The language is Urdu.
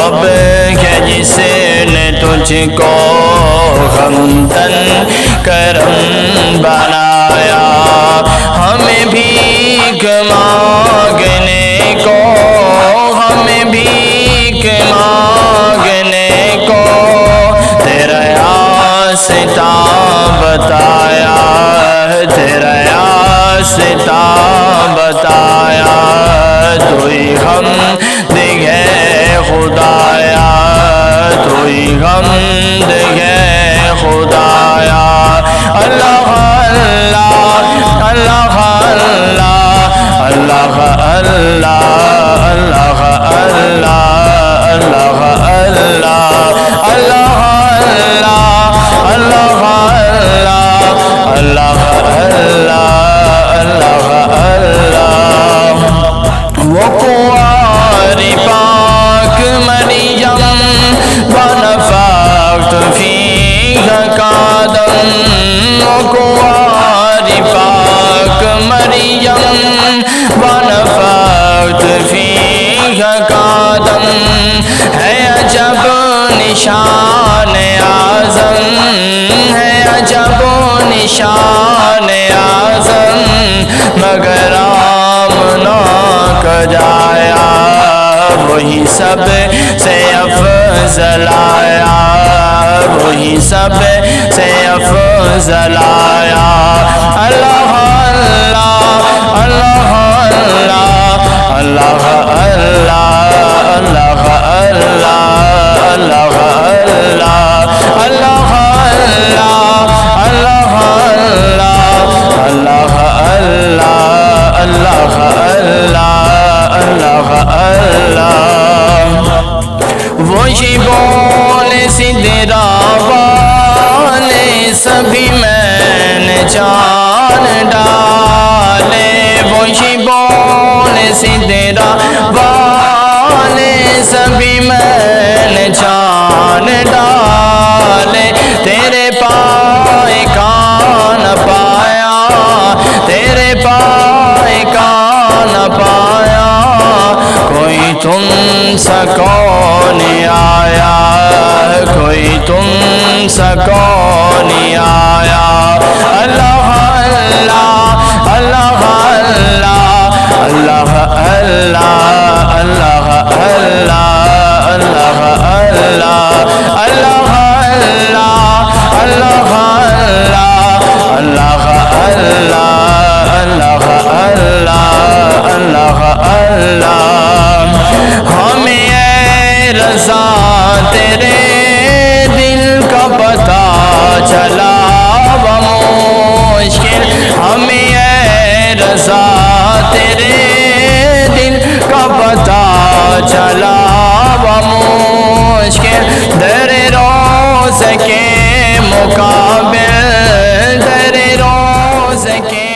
رب ہے جس نے تجھ کو ہمدن کرم بنایا، ہمیں بھیک مانگنے کو، ہمیں بھیک مانگنے کو تیرا راستہ بتایا، تیرا راستہ بتایا، تو ہی حمد ہے خدایا، تو ہی حمد ہے خدایا۔ اللہ اللہ اللہ اللہ اللہ اللہ اللہ اللہ اللہ اللہ اللہ اللہ۔ وہ کنواری پاک مریم ونفخت فیہا قدم، وہ کنواری پاک مریم ونفخت فیہا قدم، ہے عجب نشان اعظم، ہے عجب نشان اعظم، مگر آمنہ کا جایا وہی سب سے افضل آیا، وہی سب سے افضل آیا۔ اللہ اللہ اللہ اللہ اللہ اللہ اللہ اللہ وہی بولے سدرا والے سبھی میں نے جان ڈالے، وہی بولے سدرا والے سبھی میں نے جان ڈالے، تیرے پائے کان پایا، تیرے پائے کان پایا، کوئی تم سا کون آیا، کوئی تم سا کون آیا۔ اللہ اللہ اللہ اللہ اللہ اللہ اللہ اللہ اللہ اللہ اللہ اللہ اللہ اللہ۔ ہمیں اے رضا تیرے دل کا پتہ چلا بمشکل، ہمیں اے رضا تیرے دل کا پتہ چلا بمشکل، در روز کے مقابل، در روز کے